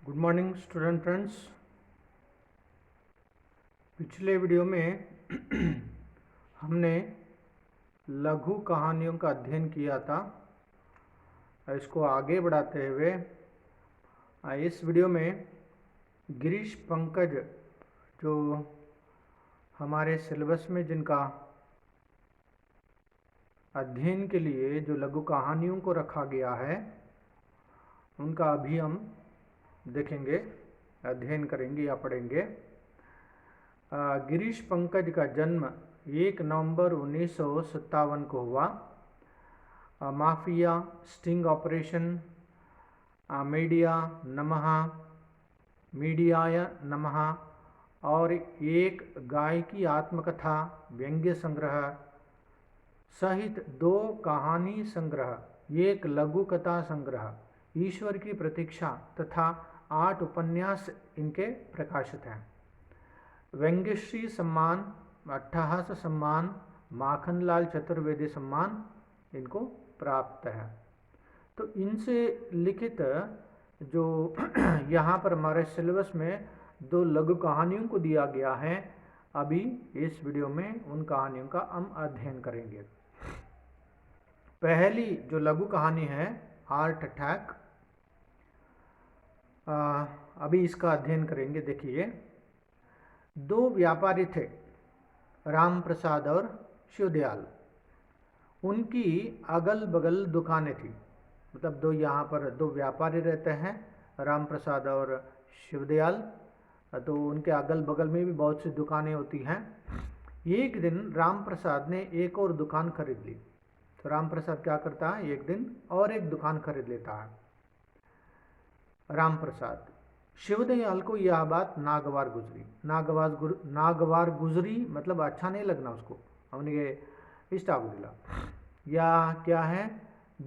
Good morning student friends. पिछले video में हमने लघु कहानियों का अध्ययन किया था। इसको आगे बढ़ाते हुए इस वीडियो में गिरीश पंकज जो हमारे सिलेबस में जिनका अध्ययन के लिए जो लघु कहानियों को रखा गया है उनका अभी हम देखेंगे, अध्ययन करेंगे या पढ़ेंगे। गिरीश पंकज का जन्म 1 नवंबर 1957 को हुआ। माफिया, स्टिंग ऑपरेशन, मीडिया नमः, मीडियाय नमः और एक गाय की आत्मकथा व्यंग्य संग्रह सहित 2 कहानी संग्रह, एक लघु कथा संग्रह, ईश्वर की प्रतीक्षा तथा 8 उपन्यास इनके प्रकाशित हैं। व्यंग्यश्री सम्मान, अट्ठहास सम्मान, माखनलाल चतुर्वेदी सम्मान इनको प्राप्त है। तो इनसे लिखित जो यहाँ पर हमारे सिलेबस में 2 लघु कहानियों को दिया गया है, अभी इस वीडियो में उन कहानियों का हम अध्ययन करेंगे। पहली जो लघु कहानी है हार्ट अटैक, अभी इसका अध्ययन करेंगे। देखिए, 2 व्यापारी थे, राम प्रसाद और शिवदयाल। उनकी अगल बगल दुकानें थी, मतलब 2 यहाँ पर 2 व्यापारी रहते हैं, राम प्रसाद और शिवदयाल। तो उनके अगल बगल में भी बहुत सी दुकानें होती हैं। एक दिन राम प्रसाद ने एक और दुकान खरीद ली। तो राम प्रसाद क्या करता है, एक दिन और एक दुकान खरीद लेता है। राम प्रसाद, शिवदयाल को यह बात नागवार गुजरी। नागवार गुजरी मतलब अच्छा नहीं लगना उसको, हमने इष्टा गुजला या क्या है,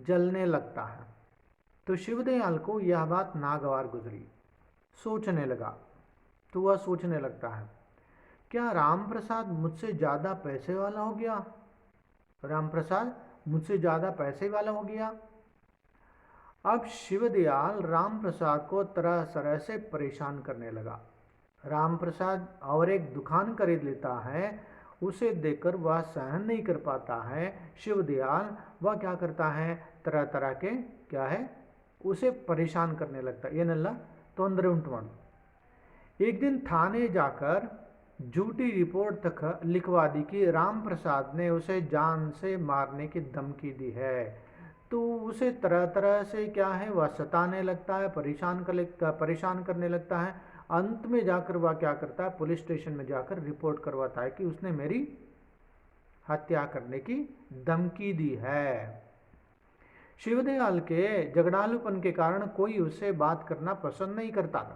जलने लगता है। तो शिवदयाल को यह बात नागवार गुजरी, सोचने लगा। तो वह सोचने लगता है, क्या राम प्रसाद मुझसे ज़्यादा पैसे वाला हो गया? राम प्रसाद मुझसे ज़्यादा पैसे वाला हो गया। अब शिवदयाल राम प्रसाद को तरह तरह से परेशान करने लगा। राम प्रसाद और एक दुकान खरीद लेता है, उसे देखकर वह सहन नहीं कर पाता है। शिवदयाल वह क्या करता है, तरह तरह के क्या है उसे परेशान करने लगता है। ये नल्ला तोंदरे उंटवाण। एक दिन थाने जाकर झूठी रिपोर्ट तक लिखवा दी कि राम प्रसाद ने उसे जान से मारने की धमकी दी है। तो उसे तरह तरह से क्या है वह सताने लगता है, परेशान करने लगता है। अंत में जाकर वह क्या करता है, पुलिस स्टेशन में जाकर रिपोर्ट करवाता है कि उसने मेरी हत्या करने की धमकी दी है। शिवदयाल के झगड़ालूपन के कारण कोई उससे बात करना पसंद नहीं करता।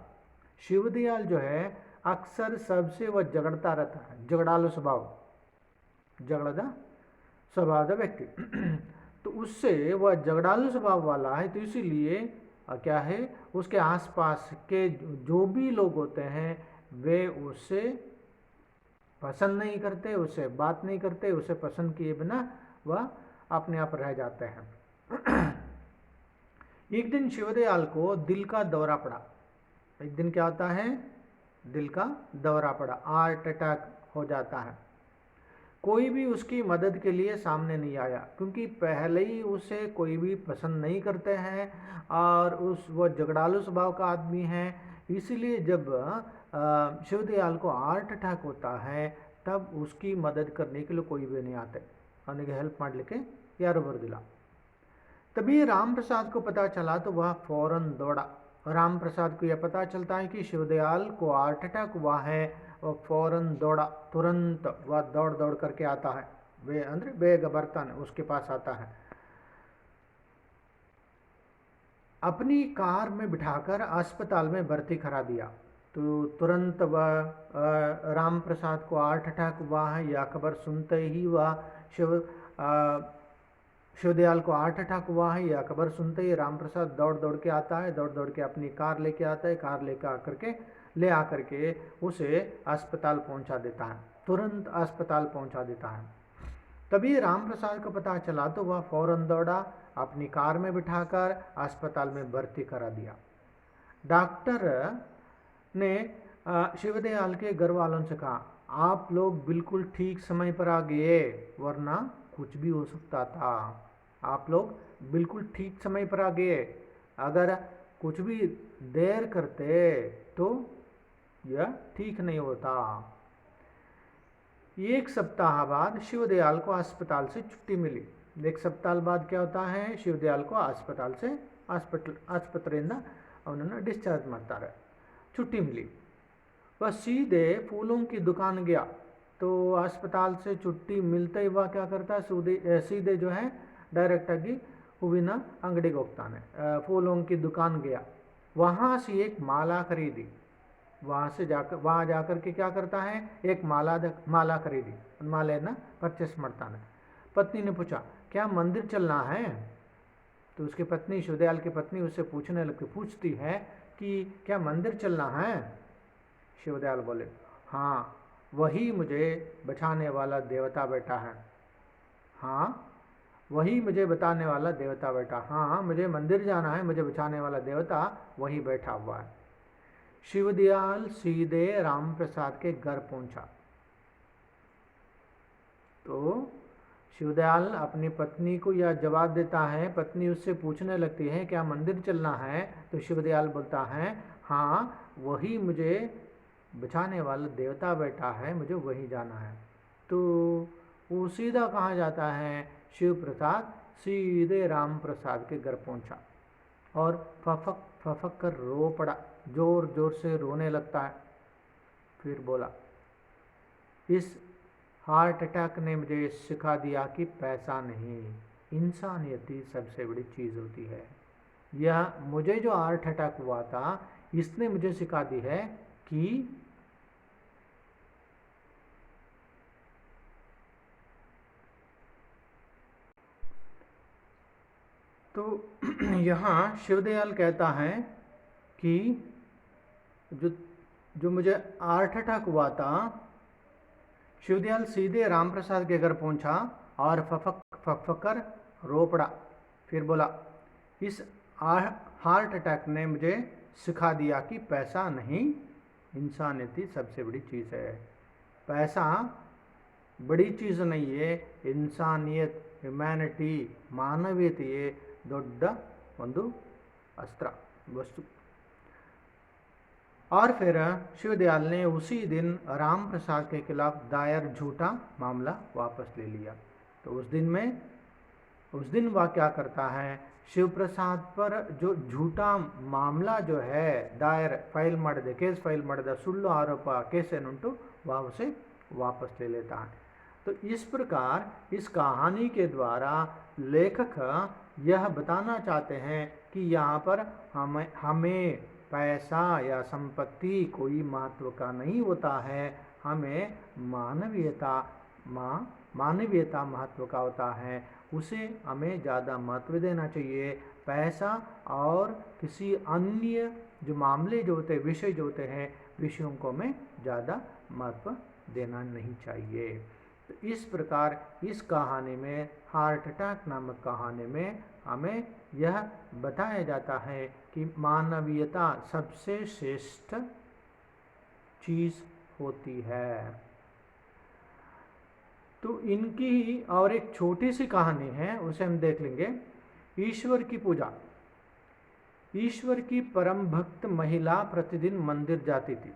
शिवदयाल जो है अक्सर सबसे वह झगड़ता रहता है, झगड़ालू स्वभाव, झगड़ा स्वभाव व्यक्ति। तो उससे वह झगड़ालू स्वभाव वाला है, तो इसीलिए क्या है उसके आसपास के जो भी लोग होते हैं वे उससे पसंद नहीं करते, उससे बात नहीं करते, उसे पसंद किए बिना वह अपने आप रह जाते हैं। एक दिन शिवदयाल को दिल का दौरा पड़ा। एक दिन क्या होता है, दिल का दौरा पड़ा, हार्ट अटैक हो जाता है। कोई भी उसकी मदद के लिए सामने नहीं आया, क्योंकि पहले ही उसे कोई भी पसंद नहीं करते हैं और वो झगड़ालू स्वभाव का आदमी है। इसलिए जब शिवदयाल को हार्ट अटैक होता है तब उसकी मदद करने के लिए कोई भी नहीं आते, ಅವನಿಗೆ हेल्प ಮಾಡಲಿಕ್ಕೆ यारो बरदिला। तभी राम प्रसाद को पता चला तो वह फौरन दौड़ा। राम प्रसाद को यह पता चलता है कि शिवदयाल को हार्ट अटैक हुआ है, वह फौरन दौड़ा, तुरंत वह दौड़ दौड़ करके आता है। वे अंदर बेग बर्तन उसके पास आता है, अपनी कार में बिठाकर अस्पताल में भर्ती करा दिया। तो तुरंत वह राम प्रसाद को हार्ट अटैक हुआ है यह खबर सुनते ही वह शिवदयाल को हार्ट अटैक हुआ है यह खबर सुनते ही राम प्रसाद दौड़ दौड़ के आता है, दौड़ दौड़ के अपनी कार लेके आता है। कार लेकर आकर के उसे अस्पताल पहुंचा देता है, तुरंत अस्पताल पहुंचा देता है। तभी राम प्रसाद को पता चला तो वह फौरन दौड़ा, अपनी कार में बिठाकर अस्पताल में भर्ती करा दिया। डॉक्टर ने शिवदयाल के घर वालों से कहा, आप लोग बिल्कुल ठीक समय पर आ गए, वरना कुछ भी हो सकता था। आप लोग बिल्कुल ठीक समय पर आ गए, अगर कुछ भी देर करते तो यह ठीक नहीं होता। एक सप्ताह बाद शिवदयाल को अस्पताल से छुट्टी मिली। एक सप्ताह बाद क्या होता है, शिवदयाल को अस्पताल से ಆಸ್ಪತ್ರೆಯಿಂದ ಅವನನ್ನು डिस्चार्ज ಮಾಡ್ತಾ रहे, छुट्टी मिली। वह सीधे फूलों की दुकान गया। तो अस्पताल से छुट्टी मिलते ही वह क्या करता है, सीधे जो है डायरेक्ट आगे हूविನ अंगಡಿಗೆ ಹೋಗ್ತಾನೆ, फूलों की दुकान गया। वहाँ से एक माला खरीदी। वहाँ जाकर के क्या करता है, एक माला खरीदी, मालेನ परचेस ಮಾಡ್ತಾನೆ। पत्नी ने पूछा, क्या मंदिर चलना है? तो उसकी पत्नी, शिवदयाल की पत्नी उससे पूछती है कि क्या मंदिर चलना है? शिवदयाल बोले, हाँ, वही मुझे बचाने वाला देवता बैठा है। हाँ, वही मुझे बताने वाला देवता बैठा, हाँ, मुझे मंदिर जाना है, मुझे बचाने वाला देवता वही बैठा हुआ है। शिवदयाल सीधे राम प्रसाद के घर पहुंचा। तो शिवदयाल अपनी पत्नी को यह जवाब देता है। पत्नी उससे पूछने लगती है, क्या मंदिर चलना है? तो शिवदयाल बोलता है, हाँ, वही मुझे बचाने वाला देवता बैठा है, मुझे वही जाना है। तो वो सीधा कहाँ जाता है, शिव प्रसाद सीधे राम प्रसाद के घर पहुंचा और फफक फफक कर रो पड़ा, जोर जोर से रोने लगता है। फिर बोला, इस हार्ट अटैक ने मुझे सिखा दिया कि पैसा नहीं, इंसानियत ही सबसे बड़ी चीज़ होती है। यह मुझे जो हार्ट अटैक हुआ था, इसने मुझे सिखा दी है कि तो यहाँ शिवदयाल कहता है कि जो मुझे हार्ट अटैक हुआ था, शिवदयाल सीधे राम प्रसाद के घर पहुंचा और फक कर रो पड़ा। फिर बोला, इस हार्ट अटैक ने मुझे सिखा दिया कि पैसा नहीं, इंसानियत ही सबसे बड़ी चीज़ है। पैसा बड़ी चीज़ नहीं है, इंसानियत, ह्यूमैनिटी, ಮಾನವೀಯತೆಯೇ ದೊಡ್ಡ ಒಂದು अस्त्र वस्तु। और फिर शिवदयाल ने उसी दिन राम प्रसाद के खिलाफ दायर झूठा मामला वापस ले लिया। तो उस दिन वह क्या करता है, शिव प्रसाद पर जो झूठा मामला जो है दायर केस फाइल ಮಾಡಿದ ಸುಳ್ಳು आरोप केस ಏನುಂಟು वह उसे वापस ले लेता है। तो इस प्रकार इस कहानी के द्वारा लेखक यह बताना चाहते हैं कि यहाँ पर हमें पैसा या संपत्ति कोई महत्व का नहीं होता है, हमें मानवीयता महत्व का होता है, उसे हमें ज़्यादा महत्व देना चाहिए। पैसा और किसी अन्य जो मामले जो होते हैं, विषय जो होते हैं, विषयों को हमें ज़्यादा महत्व देना नहीं चाहिए। तो इस प्रकार इस कहानी में, हार्ट अटैक नामक कहानी में हमें यह बताया जाता है कि मानवीयता सबसे श्रेष्ठ चीज़ होती है। तो इनकी और एक छोटी सी कहानी है, उसे हम देख लेंगे। ईश्वर की पूजा। ईश्वर की परम भक्त महिला प्रतिदिन मंदिर जाती थी।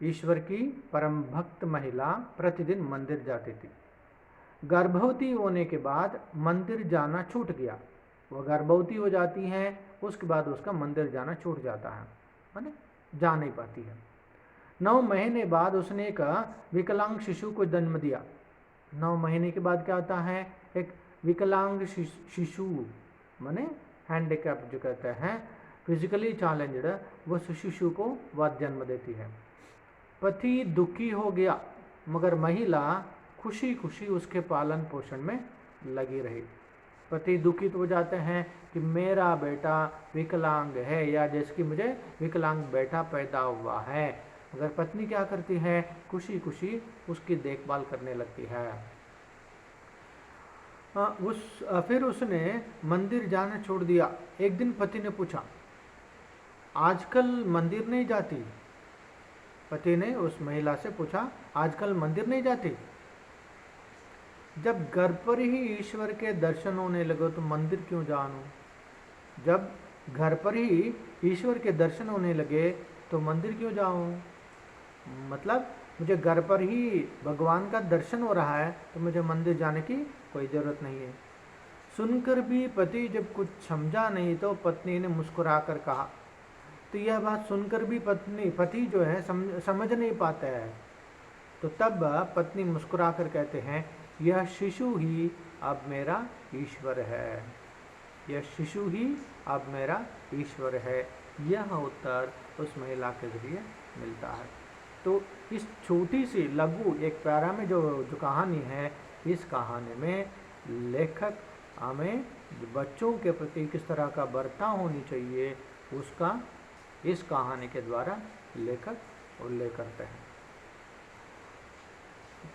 ईश्वर की परम भक्त महिला प्रतिदिन मंदिर जाती थी। गर्भवती होने के बाद मंदिर जाना छूट गया। वह गर्भवती हो जाती है, उसके बाद उसका मंदिर जाना छूट जाता है, माने जा नहीं पाती है। 9 महीने बाद उसने एक विकलांग शिशु को जन्म दिया। 9 महीने के बाद क्या होता है, एक विकलांग शिशु माने हैंडीकैप जो कहते हैं, फिजिकली चैलेंज्ड, वो शिशु को वह जन्म देती है। पति दुखी हो गया, मगर महिला खुशी खुशी उसके पालन पोषण में लगी रही। पति दुखित हो जाते हैं कि मेरा बेटा विकलांग है, या जैसे कि मुझे विकलांग बेटा पैदा हुआ है, मगर पत्नी क्या करती है, खुशी खुशी उसकी देखभाल करने लगती है। फिर उसने मंदिर जाना छोड़ दिया। एक दिन पति ने पूछा, आजकल मंदिर नहीं जाती? पति ने उस महिला से पूछा, आजकल मंदिर नहीं जाती? जब घर पर ही ईश्वर के दर्शन होने लगे तो मंदिर क्यों जाऊं? जब घर पर ही ईश्वर के दर्शन होने लगे तो मंदिर क्यों जाऊं? मतलब मुझे घर पर ही भगवान का दर्शन हो रहा है तो मुझे मंदिर जाने की कोई ज़रूरत नहीं है। सुनकर भी पति जब कुछ समझा नहीं तो पत्नी ने मुस्कुराकर कहा। तो यह बात सुनकर भी पति जो है समझ नहीं पाता है। तो तब पत्नी मुस्कुराकर कहते हैं, यह शिशु ही अब मेरा ईश्वर है, यह शिशु ही अब मेरा ईश्वर है। यह उत्तर उस महिला के जरिए मिलता है। तो इस छोटी सी लघु एक पैरा में जो कहानी है, इस कहानी में लेखक हमें बच्चों के प्रति किस तरह का बर्ताव होनी चाहिए उसका इस कहानी के द्वारा लेखक उल्लेख करते हैं।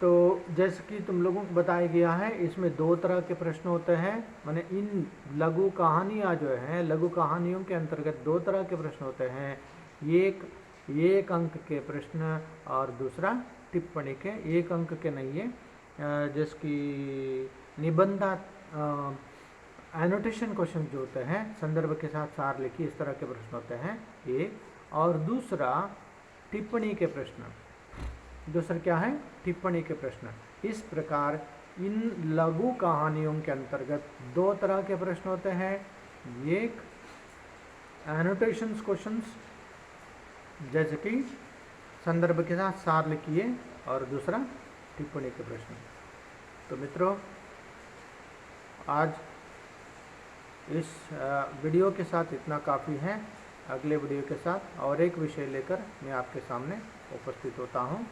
तो जैसे कि तुम लोगों को बताया गया है, इसमें 2 तरह के प्रश्न होते हैं। माने इन लघु कहानियाँ जो हैं, लघु कहानियों के अंतर्गत 2 तरह के प्रश्न होते हैं। एक अंक के प्रश्न और दूसरा टिप्पणी के। 1 अंक के नहीं है, जिसकी निबंधा एनोटेशन क्वेश्चन जो होते हैं, संदर्भ के साथ सार लिखिए, इस तरह के प्रश्न होते हैं एक। और दूसरा टिप्पणी के प्रश्न। दूसरा क्या है? टिप्पणी के प्रश्न। इस प्रकार इन लघु कहानियों के अंतर्गत 2 तरह के प्रश्न होते हैं। एक एनोटेशंस क्वेश्चंस, जैसे कि संदर्भ के साथ सार लिखिए, और दूसरा टिप्पणी के प्रश्न। तो मित्रों, आज इस वीडियो के साथ इतना काफ़ी है। अगले वीडियो के साथ और एक विषय लेकर मैं आपके सामने उपस्थित होता हूँ।